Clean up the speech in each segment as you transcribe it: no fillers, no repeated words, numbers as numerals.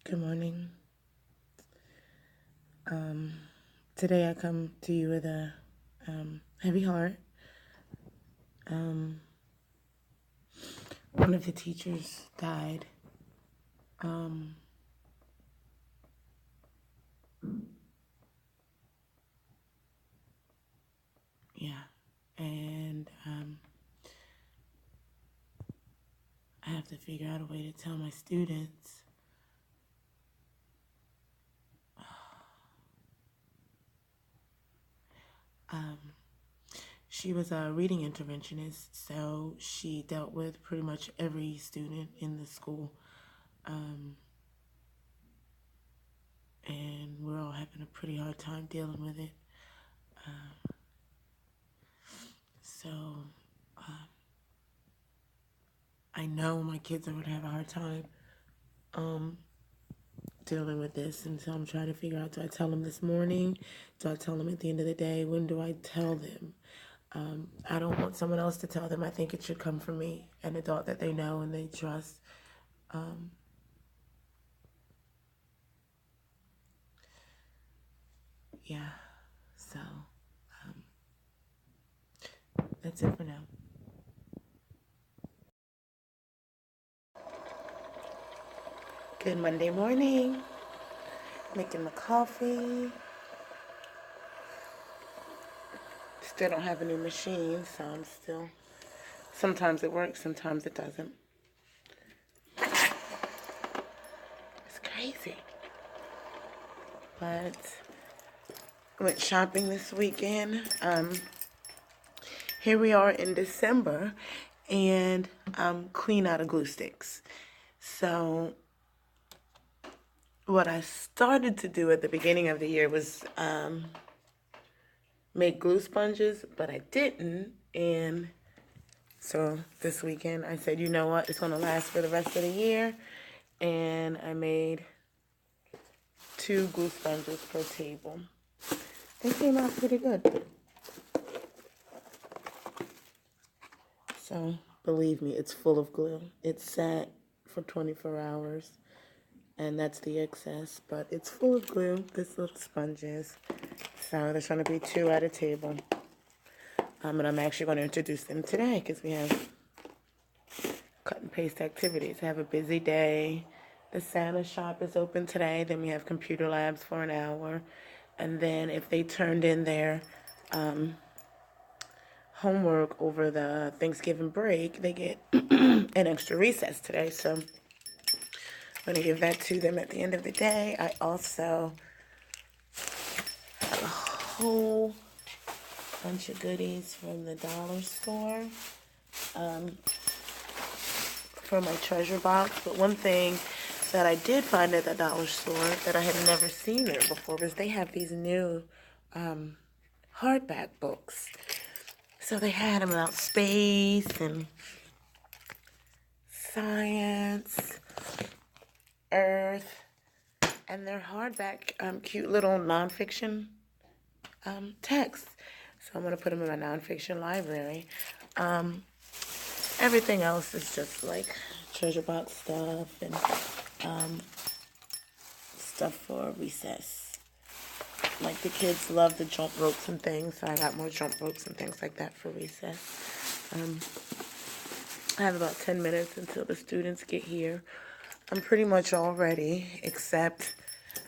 Good morning. Today I come to you with a heavy heart. One of the teachers died. Yeah, and I have to figure out a way to tell my students. She was a reading interventionist, so she dealt with pretty much every student in the school. And we're all having a pretty hard time dealing with it. So I know my kids are going to have a hard time dealing with this, and so I'm trying to figure out, do I tell them this morning? Do I tell them at the end of the day? When do I tell them? I don't want someone else to tell them. I think it should come from me, an adult that they know and they trust. Yeah, so that's it for now. Good Monday morning. Making the coffee. Still don't have a new machine, so I'm still, sometimes it works, sometimes it doesn't. It's crazy. But I went shopping this weekend. Here we are in December, and I'm clean out of glue sticks. So what I started to do at the beginning of the year was make glue sponges, but I didn't. And so this weekend I said, you know what, it's going to last for the rest of the year. And I made 2 glue sponges per table. They came out pretty good. So believe me, it's full of glue. It sat for 24 hours, and that's the excess, but it's full of glue, this little sponge is. So there's going to be 2 at a table. And I'm actually going to introduce them today because we have cut and paste activities. I have a busy day. The Santa shop is open today. Then we have computer labs for an hour. And then if they turned in their homework over the Thanksgiving break, they get an extra recess today. So I'm going to give that to them at the end of the day. I also have a whole bunch of goodies from the dollar store for my treasure box. But one thing that I did find at the dollar store that I had never seen there before was they have these new hardback books. So they had them about space and science, earth, and they're hardback, cute little nonfiction texts. So I'm going to put them in my nonfiction library. Everything else is just like treasure box stuff and stuff for recess. Like the kids love the jump ropes and things, so I got more jump ropes and things like that for recess. I have about 10 minutes until the students get here. I'm pretty much all ready, except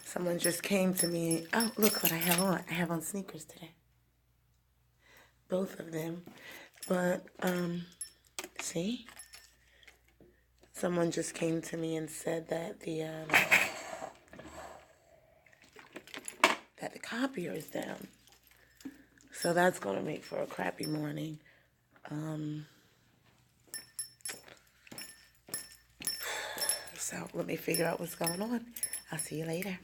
someone just came to me. Oh, look what I have on. I have on sneakers today. Both of them. But, see? Someone just came to me and said that the copier is down. So that's going to make for a crappy morning. So let me figure out what's going on. I'll see you later.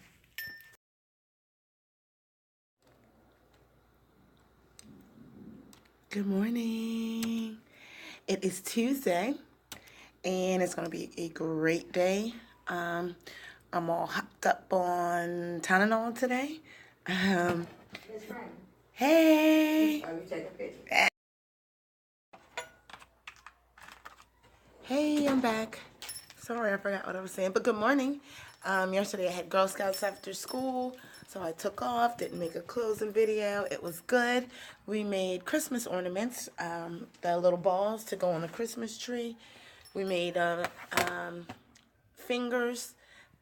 Good morning. It is Tuesday, and it's going to be a great day. I'm all hopped up on Tylenol today. Hey. Hey, I'm back. Sorry, I forgot what I was saying, but good morning. Yesterday I had Girl Scouts after school, so I took off, didn't make a closing video. It was good. We made Christmas ornaments, the little balls to go on the Christmas tree. We made fingers,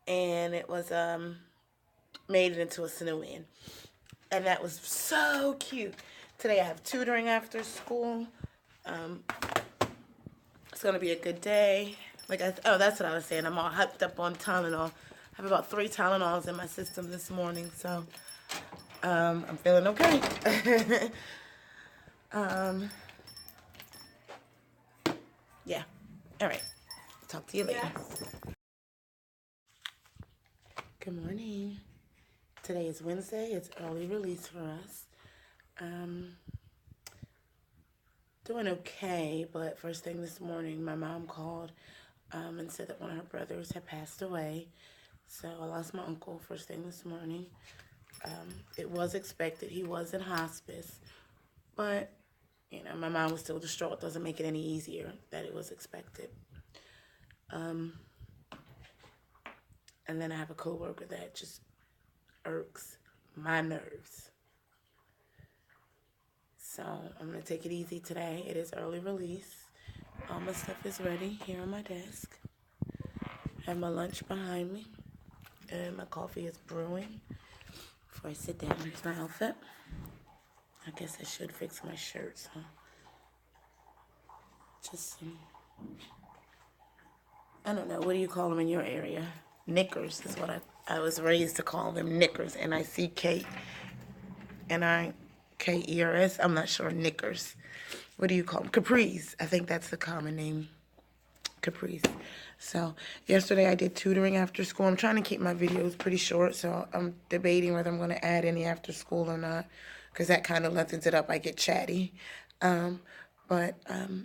and it was made it into a snowman. And that was so cute. Today I have tutoring after school. It's going to be a good day. Oh, that's what I was saying. I'm all hyped up on Tylenol. I have about 3 Tylenols in my system this morning, so I'm feeling okay. Yeah. All right. Talk to you later. Yes. Good morning. Today is Wednesday. It's early release for us. Doing okay, but first thing this morning, my mom called and said that one of her brothers had passed away. So I lost my uncle first thing this morning. It was expected. He was in hospice, but you know, my mom was still distraught. Doesn't make it any easier that it was expected. And then I have a coworker that just irks my nerves. So I'm going to take it easy today. It is early release. All my stuff is ready here on my desk. I have my lunch behind me. And my coffee is brewing. Before I sit down, here's my outfit. I guess I should fix my shirt. So just some, I don't know, what do you call them in your area? Knickers is what I was raised to call them, knickers. N-I-C-K-N-I-K-E-R-S. I'm not sure, knickers. What do you call them? Capris. I think that's the common name. Capris. So yesterday I did tutoring after school. I'm trying to keep my videos pretty short, so I'm debating whether I'm going to add any after school or not, because that kind of lengthens it up. I get chatty. But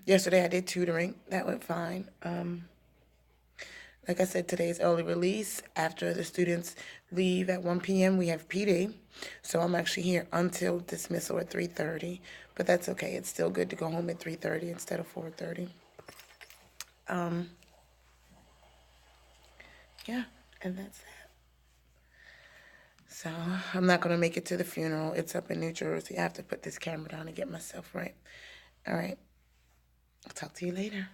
yesterday I did tutoring. That went fine. Like I said, today is early release. After the students leave at 1 p.m., we have PD. So I'm actually here until dismissal at 3:30. But that's okay. It's still good to go home at 3:30 instead of 4:30. Yeah, and that's that. So I'm not going to make it to the funeral. It's up in New Jersey. I have to put this camera down and get myself right. All right. I'll talk to you later.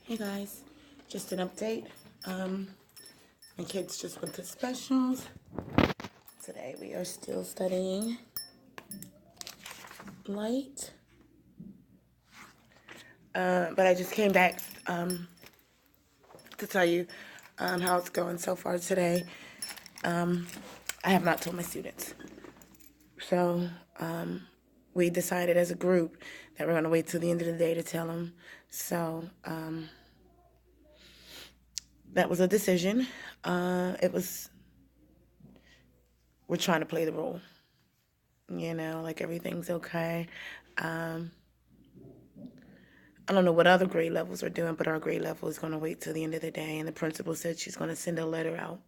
Hey guys, just an update. My kids just went to specials. Today we are still studying light. But I just came back to tell you how it's going so far today. I have not told my students. So we decided as a group that we're going to wait till the end of the day to tell them. So that was a decision. We're trying to play the role. You know, like everything's okay. I don't know what other grade levels are doing, but our grade level is going to wait till the end of the day. And the principal said she's going to send a letter out.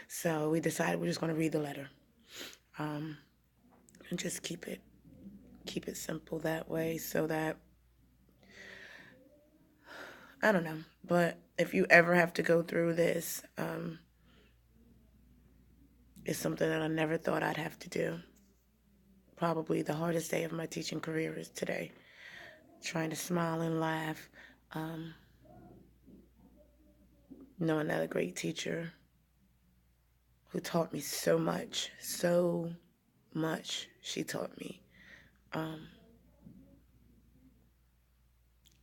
So we decided we're just going to read the letter. And just keep it simple that way, so that, I don't know. But if you ever have to go through this, it's something that I never thought I'd have to do. Probably the hardest day of my teaching career is today. Trying to smile and laugh. Knowing that a great teacher who taught me so much, she taught me.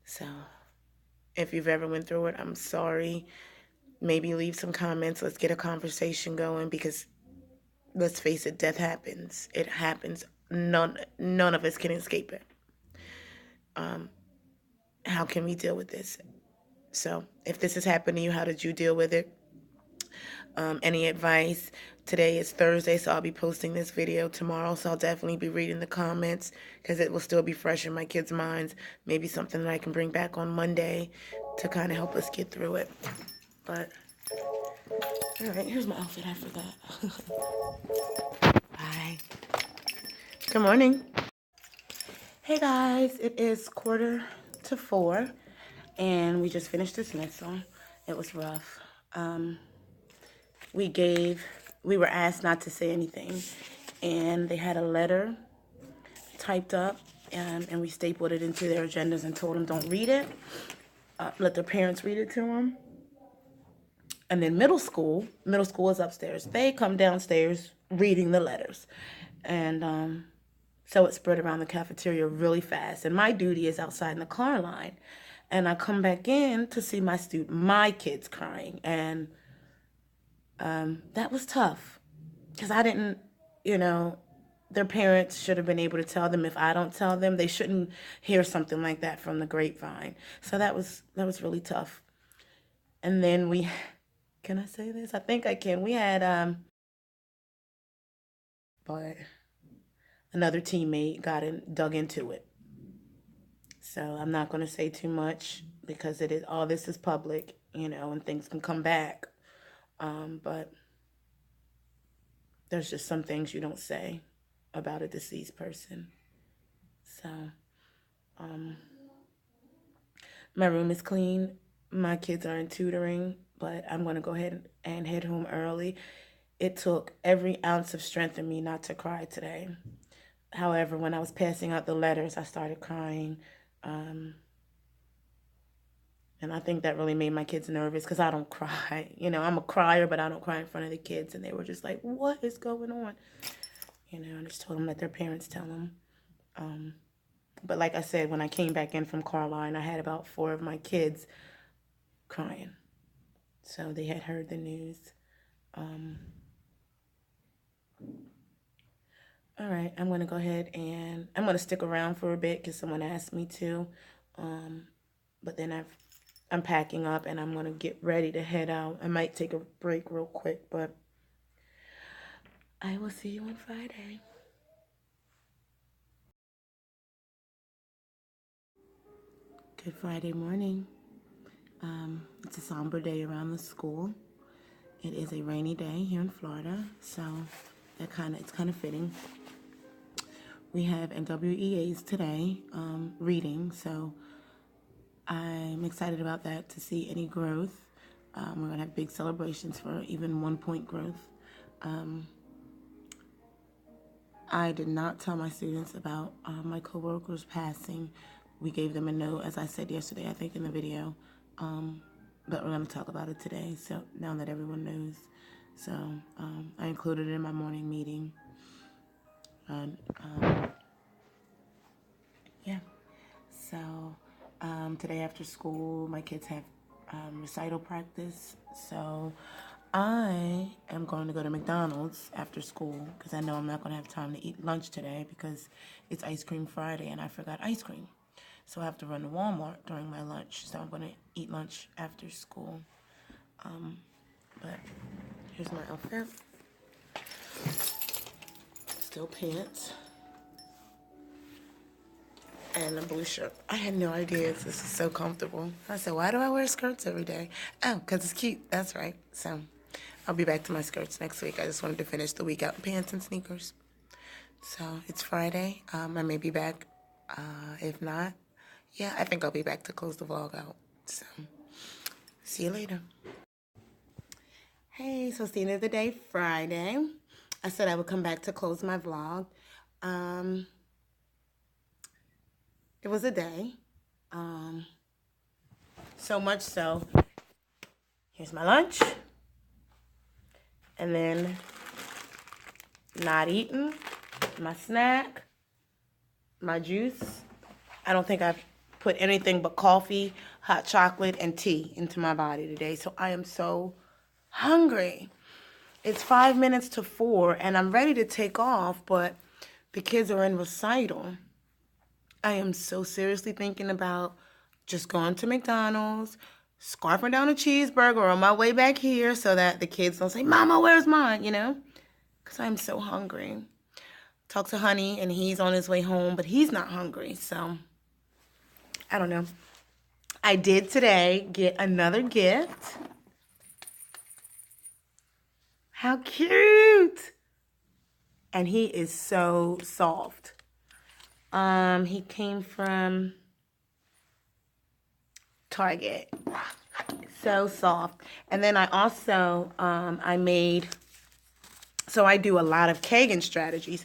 So if you've ever went through it, I'm sorry. Maybe leave some comments. Let's get a conversation going, because let's face it, death happens. It happens. None of us can escape it. How can we deal with this? So if this has happened to you, how did you deal with it? Any advice? Today is Thursday, so I'll be posting this video tomorrow, so I'll definitely be reading the comments, because it will still be fresh in my kids' minds. Maybe something that I can bring back on Monday to kind of help us get through it. But, all right, here's my outfit. I forgot. Bye. Good morning. Hey guys, it is 1:45 to 4, and we just finished dismissal. It was rough. We were asked not to say anything, and they had a letter typed up, and we stapled it into their agendas and told them don't read it. Let their parents read it to them. And then middle school is upstairs. They come downstairs reading the letters. And so it spread around the cafeteria really fast. And my duty is outside in the car line. And I come back in to see my kids crying. And that was tough. Because I didn't, their parents should have been able to tell them. If I don't tell them, they shouldn't hear something like that from the grapevine. So that was really tough. And then can I say this? I think I can. We had, but another teammate dug into it. So I'm not going to say too much because all this is public, and things can come back. But there's just some things you don't say about a deceased person. So, my room is clean. My kids are in tutoring, but I'm going to go ahead and head home early. It took every ounce of strength in me not to cry today. However, when I was passing out the letters, I started crying. And I think that really made my kids nervous because I don't cry. I'm a crier, but I don't cry in front of the kids. And they were just like, what is going on? I just told them let their parents tell them. But like I said, when I came back in from Carline, I had about 4 of my kids crying. So they had heard the news. All right, I'm going to go ahead and I'm going to stick around for a bit because someone asked me to. But then I'm packing up and I'm going to get ready to head out. I might take a break real quick, but I will see you on Friday. Good Friday morning. It's a somber day around the school. It is a rainy day here in Florida, so it's kind of fitting. We have NWEAs today reading, so I'm excited about that to see any growth. We're going to have big celebrations for even 1 point growth. I did not tell my students about my coworker's passing. We gave them a note, as I said yesterday, I think in the video. But we're going to talk about it today, so now that everyone knows. So I included it in my morning meeting. And yeah. So today after school, my kids have recital practice. So I am going to go to McDonald's after school because I know I'm not going to have time to eat lunch today because it's Ice Cream Friday and I forgot ice cream. So I have to run to Walmart during my lunch. So I'm going to eat lunch after school. But here's my outfit. Still pants. And a blue shirt. I had no idea this is so comfortable. I said, why do I wear skirts every day? Oh, because it's cute. That's right. So I'll be back to my skirts next week. I just wanted to finish the week out in pants and sneakers. So it's Friday. I may be back. If not, yeah, I think I'll be back to close the vlog out. So see you later. Hey, so it's the end of the day, Friday. I said I would come back to close my vlog. It was a day. So much so, here's my lunch. And then not eating, my snack, my juice. I don't think I've put anything but coffee, hot chocolate, and tea into my body today. So I am so hungry. It's 5 minutes to 4 and I'm ready to take off, but the kids are in recital. I am so seriously thinking about just going to McDonald's, scarfing down a cheeseburger on my way back here so that the kids don't say, Mama, where's mine? Because I'm so hungry. Talk to Honey and he's on his way home, but he's not hungry. So I don't know. I did today get another gift. How cute. And he is so soft. He came from Target. So soft. And then I also, so I do a lot of Kagan strategies.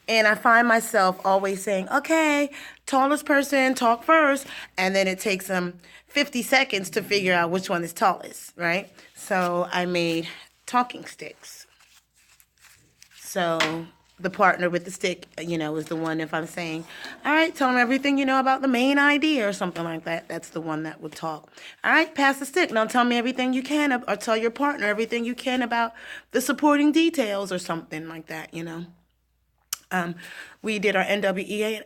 And I find myself always saying, okay, tallest person, talk first. And then it takes them 50 seconds to figure out which one is tallest, right? So I made talking sticks. So the partner with the stick, is the one, if I'm saying, all right, tell them everything you know about the main idea or something like that. That's the one that would talk. All right, pass the stick. Now tell me everything you can, or tell your partner everything you can about the supporting details or something like that, We did our NWEA.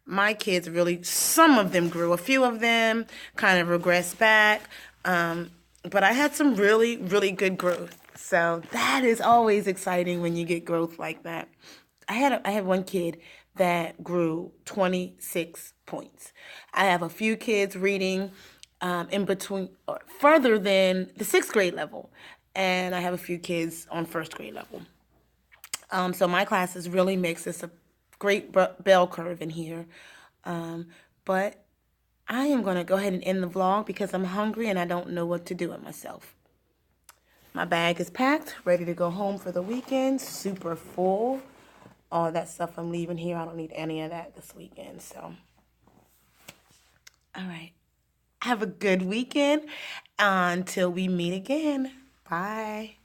My kids really, some of them grew. A few of them kind of regressed back. But I had some really, really good growth. So that is always exciting when you get growth like that. I had one kid that grew 26 points. I have a few kids reading in between, or further than the 6th grade level. And I have a few kids on 1st grade level. So my classes really makes this a great bell curve in here. But I am going to go ahead and end the vlog because I'm hungry and I don't know what to do with myself. My bag is packed, ready to go home for the weekend, super full. All that stuff I'm leaving here, I don't need any of that this weekend. So, all right. Have a good weekend until we meet again. Bye.